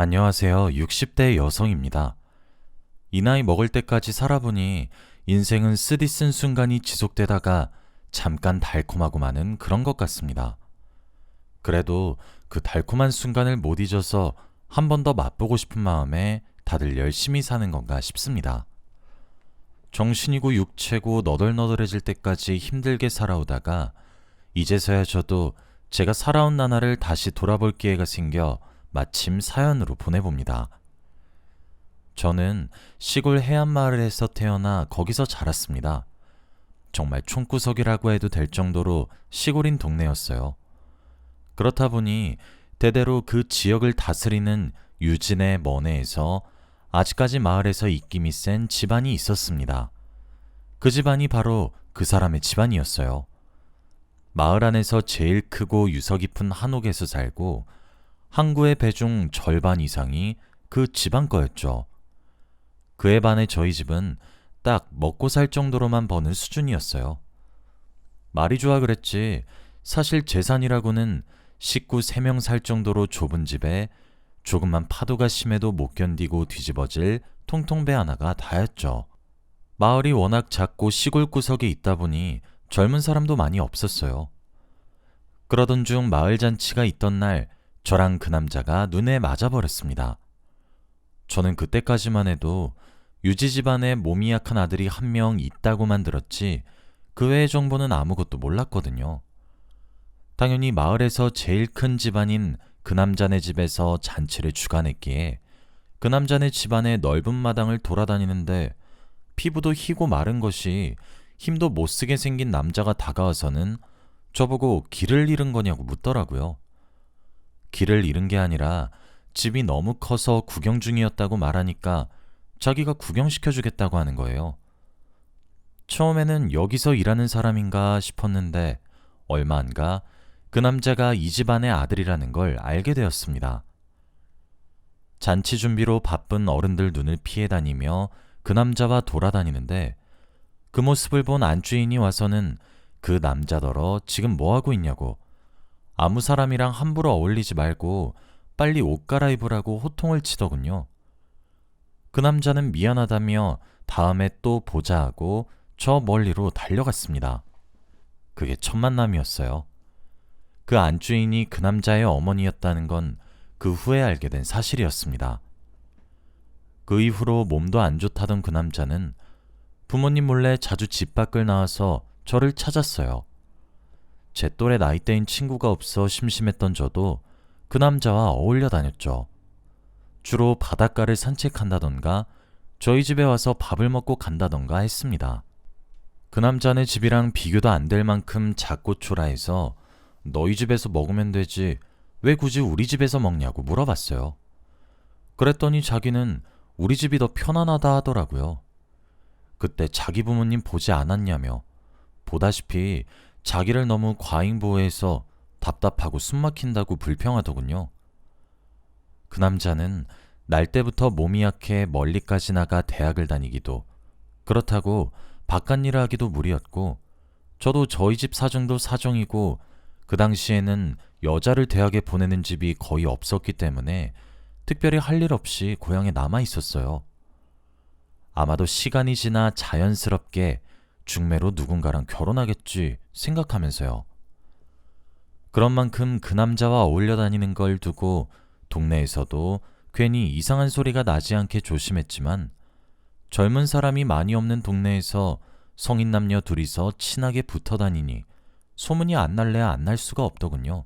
안녕하세요. 60대 여성입니다. 이 나이 먹을 때까지 살아보니 인생은 쓰디쓴 순간이 지속되다가 잠깐 달콤하고 마는 그런 것 같습니다. 그래도 그 달콤한 순간을 못 잊어서 한 번 더 맛보고 싶은 마음에 다들 열심히 사는 건가 싶습니다. 정신이고 육체고 너덜너덜해질 때까지 힘들게 살아오다가 이제서야 저도 제가 살아온 나날을 다시 돌아볼 기회가 생겨 마침 사연으로 보내봅니다. 저는 시골 해안마을에서 태어나 거기서 자랐습니다. 정말 촌구석이라고 해도 될 정도로 시골인 동네였어요. 그렇다 보니 대대로 그 지역을 다스리는 유진의 먼해에서 아직까지 마을에서 입김이 센 집안이 있었습니다. 그 집안이 바로 그 사람의 집안이었어요. 마을 안에서 제일 크고 유서 깊은 한옥에서 살고 항구의 배 중 절반 이상이 그 집안 거였죠. 그에 반해 저희 집은 딱 먹고 살 정도로만 버는 수준이었어요. 말이 좋아 그랬지 사실 재산이라고는 식구 3명 살 정도로 좁은 집에 조금만 파도가 심해도 못 견디고 뒤집어질 통통배 하나가 다였죠. 마을이 워낙 작고 시골 구석에 있다 보니 젊은 사람도 많이 없었어요. 그러던 중 마을 잔치가 있던 날 저랑 그 남자가 눈에 맞아버렸습니다. 저는 그때까지만 해도 유지 집안에 몸이 약한 아들이 한 명 있다고만 들었지 그 외의 정보는 아무것도 몰랐거든요. 당연히 마을에서 제일 큰 집안인 그 남자네 집에서 잔치를 주관했기에 그 남자네 집안의 넓은 마당을 돌아다니는데 피부도 희고 마른 것이 힘도 못쓰게 생긴 남자가 다가와서는 저보고 길을 잃은 거냐고 묻더라고요. 길을 잃은 게 아니라 집이 너무 커서 구경 중이었다고 말하니까 자기가 구경시켜주겠다고 하는 거예요. 처음에는 여기서 일하는 사람인가 싶었는데 얼마 안 가 그 남자가 이 집안의 아들이라는 걸 알게 되었습니다. 잔치 준비로 바쁜 어른들 눈을 피해 다니며 그 남자와 돌아다니는데 그 모습을 본 안주인이 와서는 그 남자더러 지금 뭐하고 있냐고 아무 사람이랑 함부로 어울리지 말고 빨리 옷 갈아입으라고 호통을 치더군요. 그 남자는 미안하다며 다음에 또 보자 하고 저 멀리로 달려갔습니다. 그게 첫 만남이었어요. 그 안주인이 그 남자의 어머니였다는 건 그 후에 알게 된 사실이었습니다. 그 이후로 몸도 안 좋다던 그 남자는 부모님 몰래 자주 집 밖을 나와서 저를 찾았어요. 제 또래 나이대인 친구가 없어 심심했던 저도 그 남자와 어울려 다녔죠. 주로 바닷가를 산책한다던가 저희 집에 와서 밥을 먹고 간다던가 했습니다. 그 남자네 집이랑 비교도 안 될 만큼 작고 초라해서 너희 집에서 먹으면 되지 왜 굳이 우리 집에서 먹냐고 물어봤어요. 그랬더니 자기는 우리 집이 더 편안하다 하더라고요. 그때 자기 부모님 보지 않았냐며 보다시피 자기를 너무 과잉보호해서 답답하고 숨막힌다고 불평하더군요. 그 남자는 날 때부터 몸이 약해 멀리까지 나가 대학을 다니기도 그렇다고 바깥 일을 하기도 무리였고 저도 저희 집 사정도 사정이고 그 당시에는 여자를 대학에 보내는 집이 거의 없었기 때문에 특별히 할 일 없이 고향에 남아 있었어요. 아마도 시간이 지나 자연스럽게 중매로 누군가랑 결혼하겠지 생각하면서요. 그런 만큼 그 남자와 어울려 다니는 걸 두고 동네에서도 괜히 이상한 소리가 나지 않게 조심했지만 젊은 사람이 많이 없는 동네에서 성인 남녀 둘이서 친하게 붙어 다니니 소문이 안 날래야 안 날 수가 없더군요.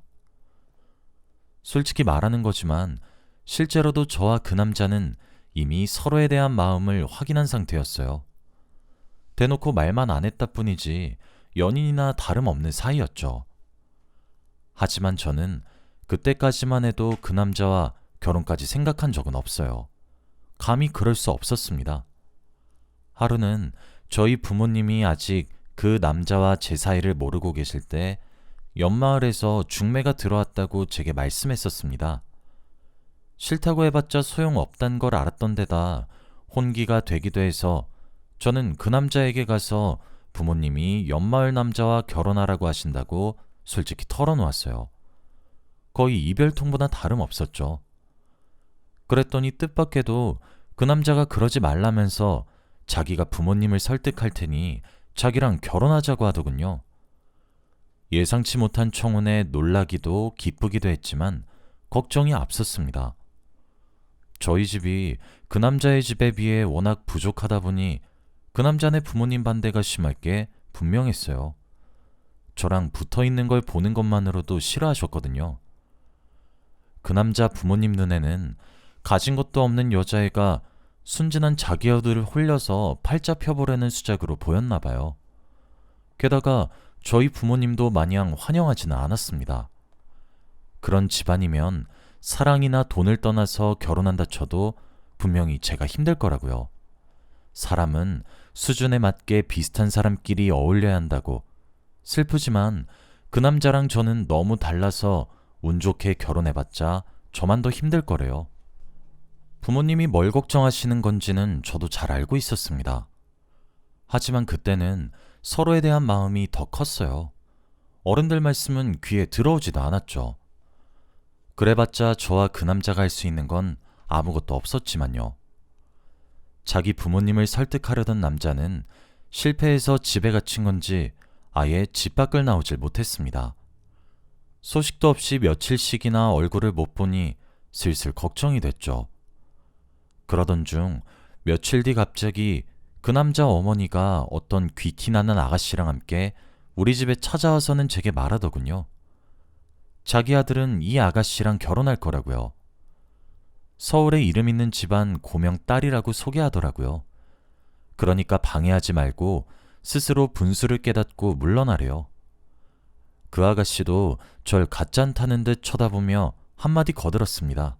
솔직히 말하는 거지만 실제로도 저와 그 남자는 이미 서로에 대한 마음을 확인한 상태였어요. 대놓고 말만 안 했다 뿐이지 연인이나 다름없는 사이였죠. 하지만 저는 그때까지만 해도 그 남자와 결혼까지 생각한 적은 없어요. 감히 그럴 수 없었습니다. 하루는 저희 부모님이 아직 그 남자와 제 사이를 모르고 계실 때 옆마을에서 중매가 들어왔다고 제게 말씀했었습니다. 싫다고 해봤자 소용없단 걸 알았던 데다 혼기가 되기도 해서 저는 그 남자에게 가서 부모님이 옆마을 남자와 결혼하라고 하신다고 솔직히 털어놓았어요. 거의 이별통보나 다름없었죠. 그랬더니 뜻밖에도 그 남자가 그러지 말라면서 자기가 부모님을 설득할 테니 자기랑 결혼하자고 하더군요. 예상치 못한 청혼에 놀라기도 기쁘기도 했지만 걱정이 앞섰습니다. 저희 집이 그 남자의 집에 비해 워낙 부족하다 보니 그 남자네 부모님 반대가 심할 게 분명했어요. 저랑 붙어 있는 걸 보는 것만으로도 싫어하셨거든요. 그 남자 부모님 눈에는 가진 것도 없는 여자애가 순진한 자기 아들을 홀려서 팔자 펴보려는 수작으로 보였나 봐요. 게다가 저희 부모님도 마냥 환영하지는 않았습니다. 그런 집안이면 사랑이나 돈을 떠나서 결혼한다 쳐도 분명히 제가 힘들 거라고요. 사람은 수준에 맞게 비슷한 사람끼리 어울려야 한다고. 슬프지만 그 남자랑 저는 너무 달라서 운 좋게 결혼해봤자 저만 더 힘들 거래요. 부모님이 뭘 걱정하시는 건지는 저도 잘 알고 있었습니다. 하지만 그때는 서로에 대한 마음이 더 컸어요. 어른들 말씀은 귀에 들어오지도 않았죠. 그래봤자 저와 그 남자가 할 수 있는 건 아무것도 없었지만요. 자기 부모님을 설득하려던 남자는 실패해서 집에 갇힌 건지 아예 집 밖을 나오질 못했습니다. 소식도 없이 며칠씩이나 얼굴을 못 보니 슬슬 걱정이 됐죠. 그러던 중 며칠 뒤 갑자기 그 남자 어머니가 어떤 귀티나는 아가씨랑 함께 우리 집에 찾아와서는 제게 말하더군요. 자기 아들은 이 아가씨랑 결혼할 거라고요. 서울에 이름 있는 집안 고명 딸이라고 소개하더라고요. 그러니까 방해하지 말고 스스로 분수를 깨닫고 물러나래요. 그 아가씨도 절 가짠타는 듯 쳐다보며 한마디 거들었습니다.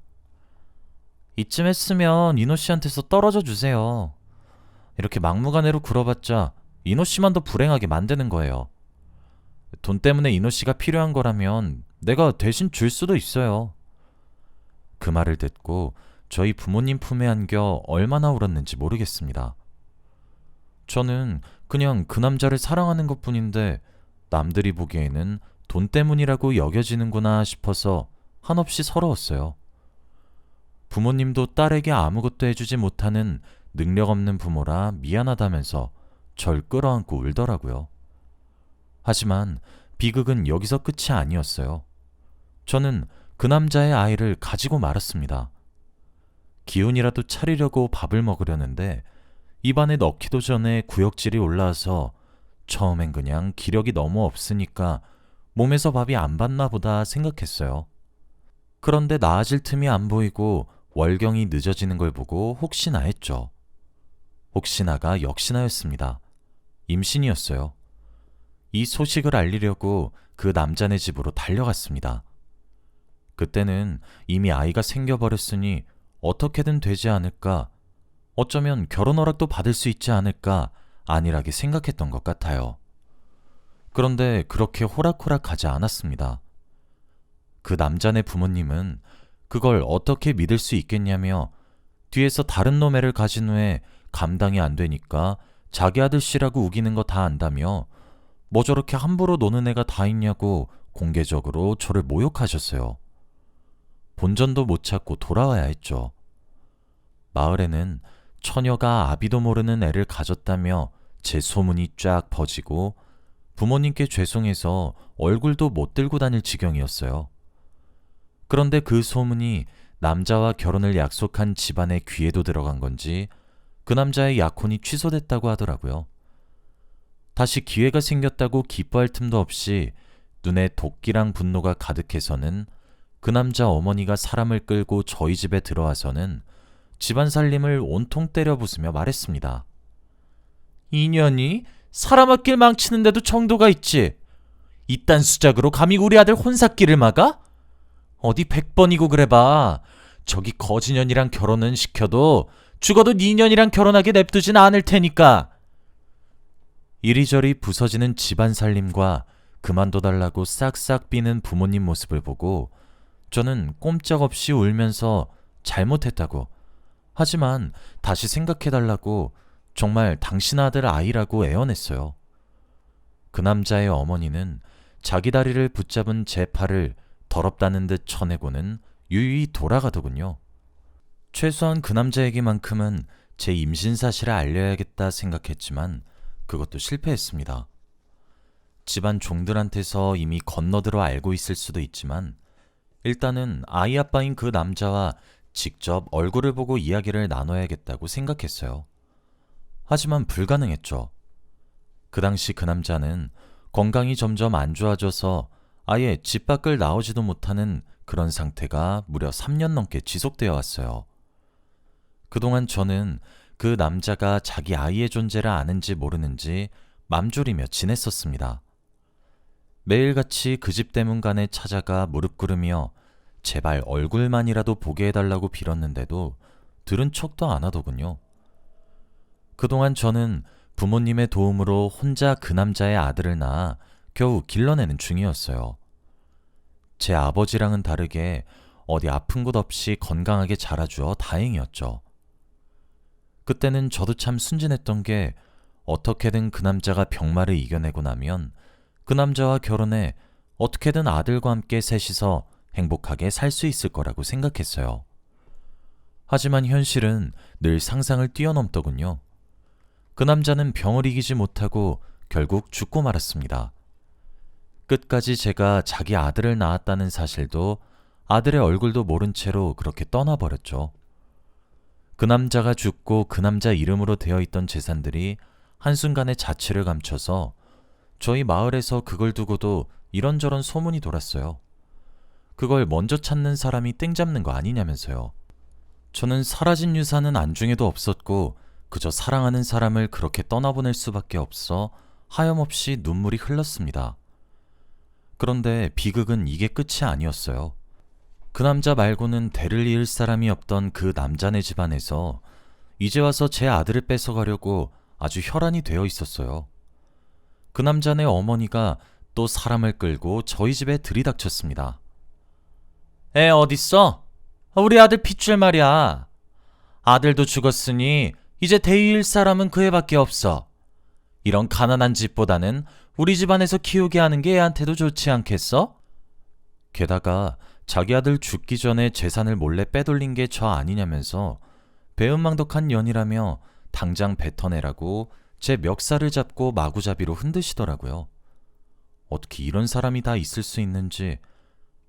이쯤 했으면 이노 씨한테서 떨어져 주세요. 이렇게 막무가내로 굴어봤자 이노 씨만 더 불행하게 만드는 거예요. 돈 때문에 이노 씨가 필요한 거라면 내가 대신 줄 수도 있어요. 그 말을 듣고 저희 부모님 품에 안겨 얼마나 울었는지 모르겠습니다. 저는 그냥 그 남자를 사랑하는 것뿐인데 남들이 보기에는 돈 때문이라고 여겨지는구나 싶어서 한없이 서러웠어요. 부모님도 딸에게 아무것도 해주지 못하는 능력 없는 부모라 미안하다면서 절 끌어안고 울더라고요. 하지만 비극은 여기서 끝이 아니었어요. 저는 그 남자의 아이를 가지고 말았습니다. 기운이라도 차리려고 밥을 먹으려는데 입안에 넣기도 전에 구역질이 올라와서 처음엔 그냥 기력이 너무 없으니까 몸에서 밥이 안 받나 보다 생각했어요. 그런데 나아질 틈이 안 보이고 월경이 늦어지는 걸 보고 혹시나 했죠. 혹시나가 역시나였습니다. 임신이었어요. 이 소식을 알리려고 그 남자네 집으로 달려갔습니다. 그때는 이미 아이가 생겨버렸으니 어떻게든 되지 않을까, 어쩌면 결혼 허락도 받을 수 있지 않을까 안일하게 생각했던 것 같아요. 그런데 그렇게 호락호락하지 않았습니다. 그 남자네 부모님은 그걸 어떻게 믿을 수 있겠냐며 뒤에서 다른 놈애를 가진 후에 감당이 안 되니까 자기 아들 씨라고 우기는 거 다 안다며 뭐 저렇게 함부로 노는 애가 다 있냐고 공개적으로 저를 모욕하셨어요. 본전도 못 찾고 돌아와야 했죠. 마을에는 처녀가 아비도 모르는 애를 가졌다며 제 소문이 쫙 퍼지고 부모님께 죄송해서 얼굴도 못 들고 다닐 지경이었어요. 그런데 그 소문이 남자와 결혼을 약속한 집안의 귀에도 들어간 건지 그 남자의 약혼이 취소됐다고 하더라고요. 다시 기회가 생겼다고 기뻐할 틈도 없이 눈에 도끼랑 분노가 가득해서는 그 남자 어머니가 사람을 끌고 저희 집에 들어와서는 집안 살림을 온통 때려 부수며 말했습니다. 이년이 사람 앞길 망치는데도 정도가 있지. 이딴 수작으로 감히 우리 아들 혼사길을 막아? 어디 100번이고 그래봐. 저기 거지년이랑 결혼은 시켜도 죽어도 니년이랑 결혼하게 냅두진 않을 테니까. 이리저리 부서지는 집안 살림과 그만둬달라고 싹싹 비는 부모님 모습을 보고 저는 꼼짝없이 울면서 잘못했다고, 하지만 다시 생각해달라고 정말 당신 아들 아이라고 애원했어요. 그 남자의 어머니는 자기 다리를 붙잡은 제 팔을 더럽다는 듯 쳐내고는 유유히 돌아가더군요. 최소한 그 남자에게만큼은 제 임신 사실을 알려야겠다 생각했지만 그것도 실패했습니다. 집안 종들한테서 이미 건너들어 알고 있을 수도 있지만 일단은 아이 아빠인 그 남자와 직접 얼굴을 보고 이야기를 나눠야겠다고 생각했어요. 하지만 불가능했죠. 그 당시 그 남자는 건강이 점점 안 좋아져서 아예 집 밖을 나오지도 못하는 그런 상태가 무려 3년 넘게 지속되어 왔어요. 그동안 저는 그 남자가 자기 아이의 존재를 아는지 모르는지 맘졸이며 지냈었습니다. 매일같이 그 집 대문간에 찾아가 무릎 꿇으며 제발 얼굴만이라도 보게 해달라고 빌었는데도 들은 척도 안 하더군요. 그동안 저는 부모님의 도움으로 혼자 그 남자의 아들을 낳아 겨우 길러내는 중이었어요. 제 아버지랑은 다르게 어디 아픈 곳 없이 건강하게 자라주어 다행이었죠. 그때는 저도 참 순진했던 게 어떻게든 그 남자가 병마를 이겨내고 나면 그 남자와 결혼해 어떻게든 아들과 함께 셋이서 행복하게 살 수 있을 거라고 생각했어요. 하지만 현실은 늘 상상을 뛰어넘더군요. 그 남자는 병을 이기지 못하고 결국 죽고 말았습니다. 끝까지 제가 자기 아들을 낳았다는 사실도 아들의 얼굴도 모른 채로 그렇게 떠나버렸죠. 그 남자가 죽고 그 남자 이름으로 되어 있던 재산들이 한순간에 자취를 감춰서 저희 마을에서 그걸 두고도 이런저런 소문이 돌았어요. 그걸 먼저 찾는 사람이 땡 잡는 거 아니냐면서요. 저는 사라진 유산은 안중에도 없었고 그저 사랑하는 사람을 그렇게 떠나보낼 수밖에 없어 하염없이 눈물이 흘렀습니다. 그런데 비극은 이게 끝이 아니었어요. 그 남자 말고는 대를 이을 사람이 없던 그 남자네 집안에서 이제 와서 제 아들을 뺏어가려고 아주 혈안이 되어 있었어요. 그 남자네 어머니가 또 사람을 끌고 저희 집에 들이닥쳤습니다. 애 어딨어? 우리 아들 핏줄 말이야. 아들도 죽었으니 이제 대위일 사람은 그 애밖에 없어. 이런 가난한 집보다는 우리 집안에서 키우게 하는 게 애한테도 좋지 않겠어? 게다가 자기 아들 죽기 전에 재산을 몰래 빼돌린 게 저 아니냐면서 배은망덕한 년이라며 당장 뱉어내라고 제 멱살을 잡고 마구잡이로 흔드시더라고요. 어떻게 이런 사람이 다 있을 수 있는지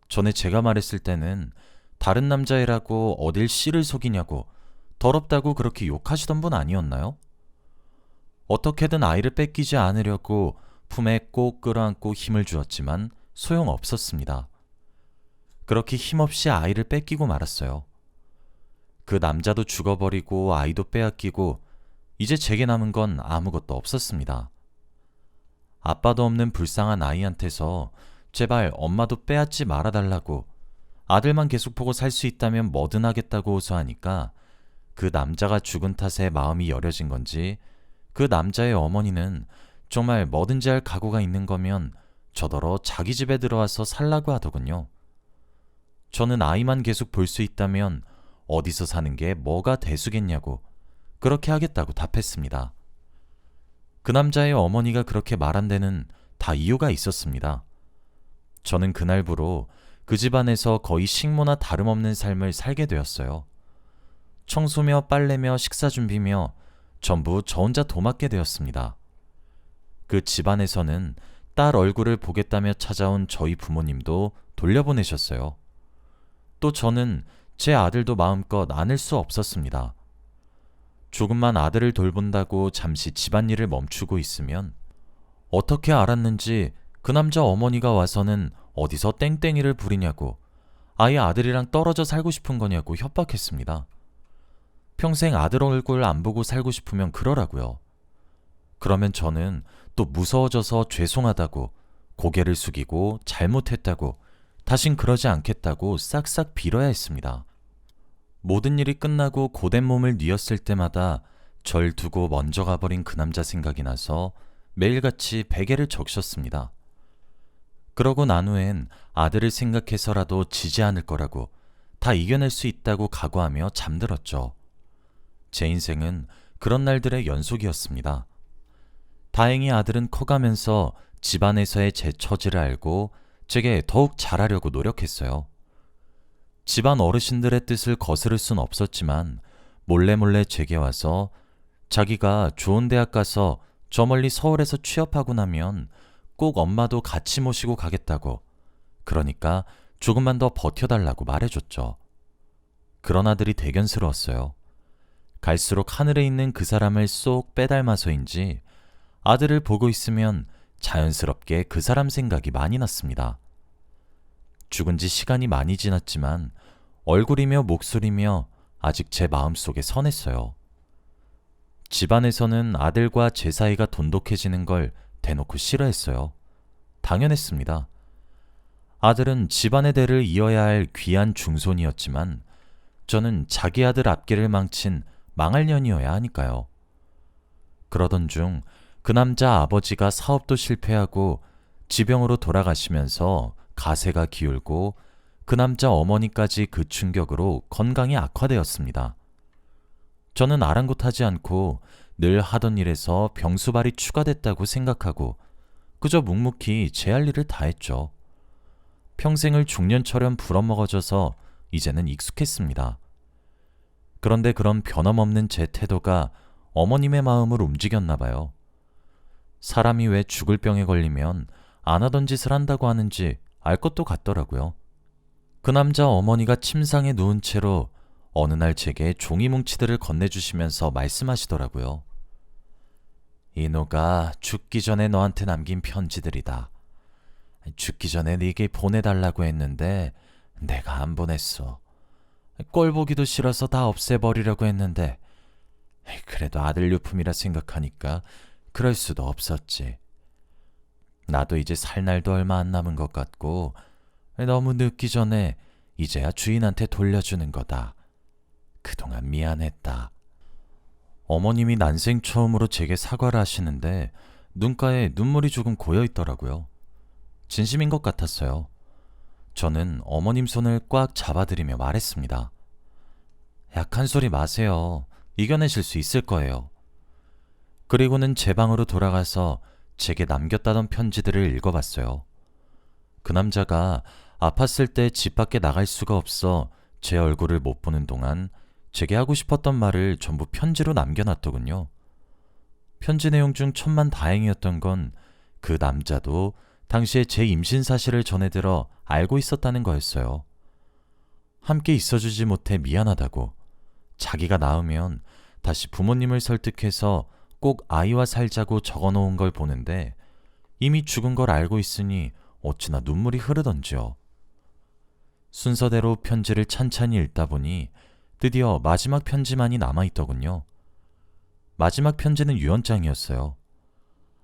전에 제가 말했을 때는 다른 남자애라고 어딜 씨를 속이냐고 더럽다고 그렇게 욕하시던 분 아니었나요? 어떻게든 아이를 뺏기지 않으려고 품에 꼭 끌어안고 힘을 주었지만 소용없었습니다. 그렇게 힘없이 아이를 뺏기고 말았어요. 그 남자도 죽어버리고 아이도 빼앗기고 이제 제게 남은 건 아무것도 없었습니다. 아빠도 없는 불쌍한 아이한테서 제발 엄마도 빼앗지 말아달라고 아들만 계속 보고 살 수 있다면 뭐든 하겠다고 호소하니까 그 남자가 죽은 탓에 마음이 여려진 건지 그 남자의 어머니는 정말 뭐든지 할 각오가 있는 거면 저더러 자기 집에 들어와서 살라고 하더군요. 저는 아이만 계속 볼 수 있다면 어디서 사는 게 뭐가 대수겠냐고 그렇게 하겠다고 답했습니다. 그 남자의 어머니가 그렇게 말한 데는 다 이유가 있었습니다. 저는 그날부로 그 집안에서 거의 식모나 다름없는 삶을 살게 되었어요. 청소며 빨래며 식사 준비며 전부 저 혼자 도맡게 되었습니다. 그 집안에서는 딸 얼굴을 보겠다며 찾아온 저희 부모님도 돌려보내셨어요. 또 저는 제 아들도 마음껏 안을 수 없었습니다. 조금만 아들을 돌본다고 잠시 집안일을 멈추고 있으면 어떻게 알았는지 그 남자 어머니가 와서는 어디서 땡땡이를 부리냐고 아예 아들이랑 떨어져 살고 싶은 거냐고 협박했습니다. 평생 아들 얼굴 안 보고 살고 싶으면 그러라고요. 그러면 저는 또 무서워져서 죄송하다고 고개를 숙이고 잘못했다고 다신 그러지 않겠다고 싹싹 빌어야 했습니다. 모든 일이 끝나고 고된 몸을 뉘었을 때마다 절 두고 먼저 가버린 그 남자 생각이 나서 매일같이 베개를 적셨습니다. 그러고 난 후엔 아들을 생각해서라도 지지 않을 거라고 다 이겨낼 수 있다고 각오하며 잠들었죠. 제 인생은 그런 날들의 연속이었습니다. 다행히 아들은 커가면서 집안에서의 제 처지를 알고 제게 더욱 잘하려고 노력했어요. 집안 어르신들의 뜻을 거스를 순 없었지만 몰래 제게 와서 자기가 좋은 대학 가서 저 멀리 서울에서 취업하고 나면 꼭 엄마도 같이 모시고 가겠다고, 그러니까 조금만 더 버텨달라고 말해줬죠. 그런 아들이 대견스러웠어요. 갈수록 하늘에 있는 그 사람을 쏙 빼닮아서인지 아들을 보고 있으면 자연스럽게 그 사람 생각이 많이 났습니다. 죽은 지 시간이 많이 지났지만 얼굴이며 목소리며 아직 제 마음속에 선했어요. 집안에서는 아들과 제 사이가 돈독해지는 걸 대놓고 싫어했어요. 당연했습니다. 아들은 집안의 대를 이어야 할 귀한 중손이었지만 저는 자기 아들 앞길을 망친 망할 년이어야 하니까요. 그러던 중 그 남자 아버지가 사업도 실패하고 지병으로 돌아가시면서 가세가 기울고 그 남자 어머니까지 그 충격으로 건강이 악화되었습니다. 저는 아랑곳하지 않고 늘 하던 일에서 병수발이 추가됐다고 생각하고 그저 묵묵히 제 할 일을 다 했죠. 평생을 중년처럼 불어먹어져서 이제는 익숙했습니다. 그런데 그런 변함없는 제 태도가 어머님의 마음을 움직였나 봐요. 사람이 왜 죽을 병에 걸리면 안 하던 짓을 한다고 하는지 알 것도 같더라고요. 그 남자 어머니가 침상에 누운 채로 어느 날 제게 종이 뭉치들을 건네주시면서 말씀하시더라고요. 이노가 죽기 전에 너한테 남긴 편지들이다. 죽기 전에 네게 보내달라고 했는데 내가 안 보냈어. 꼴 보기도 싫어서 다 없애버리려고 했는데 그래도 아들 유품이라 생각하니까 그럴 수도 없었지. 나도 이제 살 날도 얼마 안 남은 것 같고 너무 늦기 전에 이제야 주인한테 돌려주는 거다. 그동안 미안했다. 어머님이 난생 처음으로 제게 사과를 하시는데 눈가에 눈물이 조금 고여 있더라고요. 진심인 것 같았어요. 저는 어머님 손을 꽉 잡아드리며 말했습니다. 약한 소리 마세요. 이겨내실 수 있을 거예요. 그리고는 제 방으로 돌아가서 제게 남겼다던 편지들을 읽어봤어요. 그 남자가 아팠을 때 집 밖에 나갈 수가 없어 제 얼굴을 못 보는 동안 제게 하고 싶었던 말을 전부 편지로 남겨놨더군요. 편지 내용 중 천만다행이었던 건 그 남자도 당시에 제 임신 사실을 전해들어 알고 있었다는 거였어요. 함께 있어주지 못해 미안하다고, 자기가 낳으면 다시 부모님을 설득해서 꼭 아이와 살자고 적어놓은 걸 보는데 이미 죽은 걸 알고 있으니 어찌나 눈물이 흐르던지요. 순서대로 편지를 찬찬히 읽다 보니 드디어 마지막 편지만이 남아있더군요. 마지막 편지는 유언장이었어요.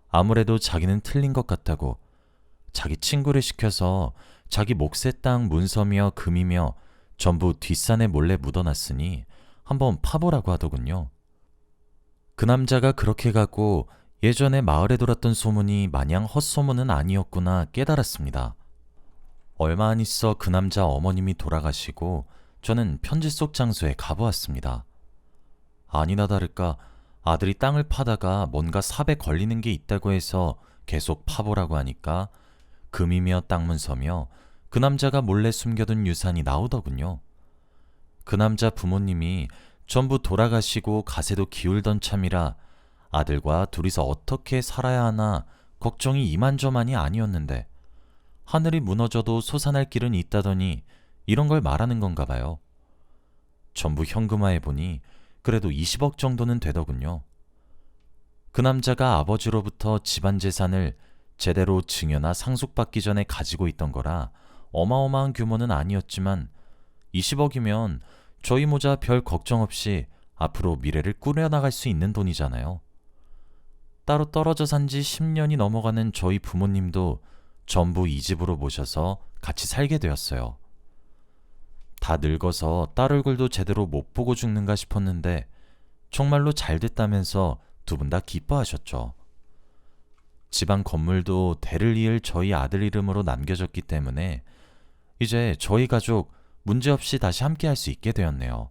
아무래도 자기는 틀린 것 같다고 자기 친구를 시켜서 자기 몫의 땅 문서며 금이며 전부 뒷산에 몰래 묻어놨으니 한번 파보라고 하더군요. 그 남자가 그렇게 가고 예전에 마을에 돌았던 소문이 마냥 헛소문은 아니었구나 깨달았습니다. 얼마 안 있어 그 남자 어머님이 돌아가시고 저는 편지 속 장소에 가보았습니다. 아니나 다를까 아들이 땅을 파다가 뭔가 삽에 걸리는 게 있다고 해서 계속 파보라고 하니까 금이며 땅 문서며 그 남자가 몰래 숨겨둔 유산이 나오더군요. 그 남자 부모님이 전부 돌아가시고 가세도 기울던 참이라 아들과 둘이서 어떻게 살아야 하나 걱정이 이만저만이 아니었는데 하늘이 무너져도 솟아날 길은 있다더니 이런 걸 말하는 건가 봐요. 전부 현금화해보니 그래도 20억 정도는 되더군요. 그 남자가 아버지로부터 집안 재산을 제대로 증여나 상속받기 전에 가지고 있던 거라 어마어마한 규모는 아니었지만 20억이면 저희 모자 별 걱정 없이 앞으로 미래를 꾸려나갈 수 있는 돈이잖아요. 따로 떨어져 산 지 10년이 넘어가는 저희 부모님도 전부 이 집으로 모셔서 같이 살게 되었어요. 다 늙어서 딸 얼굴도 제대로 못 보고 죽는가 싶었는데 정말로 잘 됐다면서 두 분 다 기뻐하셨죠. 집안 건물도 대를 이을 저희 아들 이름으로 남겨졌기 때문에 이제 저희 가족 문제없이 다시 함께할 수 있게 되었네요.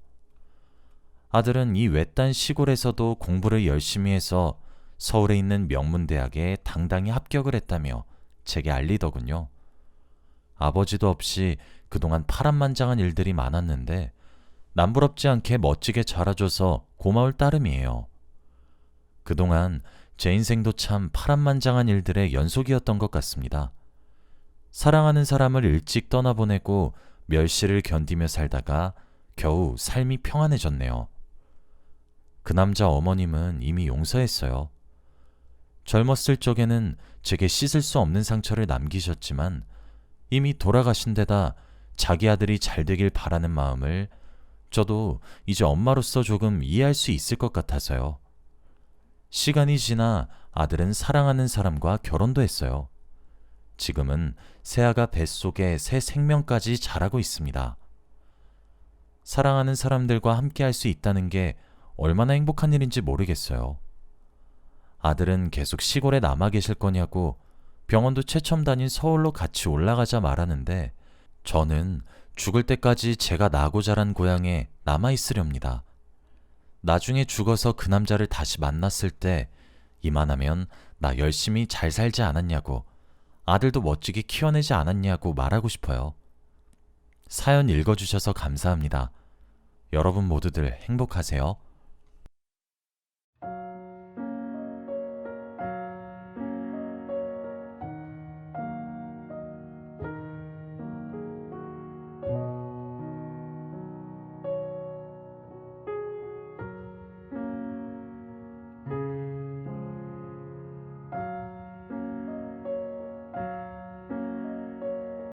아들은 이 외딴 시골에서도 공부를 열심히 해서 서울에 있는 명문대학에 당당히 합격을 했다며 제게 알리더군요. 아버지도 없이 그동안 파란만장한 일들이 많았는데 남부럽지 않게 멋지게 자라줘서 고마울 따름이에요. 그동안 제 인생도 참 파란만장한 일들의 연속이었던 것 같습니다. 사랑하는 사람을 일찍 떠나보내고 멸시를 견디며 살다가 겨우 삶이 평안해졌네요. 그 남자 어머님은 이미 용서했어요. 젊었을 적에는 제게 씻을 수 없는 상처를 남기셨지만 이미 돌아가신 데다 자기 아들이 잘 되길 바라는 마음을 저도 이제 엄마로서 조금 이해할 수 있을 것 같아서요. 시간이 지나 아들은 사랑하는 사람과 결혼도 했어요. 지금은 새아가 뱃속에 새 생명까지 자라고 있습니다. 사랑하는 사람들과 함께 할 수 있다는 게 얼마나 행복한 일인지 모르겠어요. 아들은 계속 시골에 남아 계실 거냐고 병원도 최첨 다닌 서울로 같이 올라가자 말하는데 저는 죽을 때까지 제가 나고 자란 고향에 남아 있으렵니다. 나중에 죽어서 그 남자를 다시 만났을 때 이만하면 나 열심히 잘 살지 않았냐고, 아들도 멋지게 키워내지 않았냐고 말하고 싶어요. 사연 읽어주셔서 감사합니다. 여러분 모두들 행복하세요.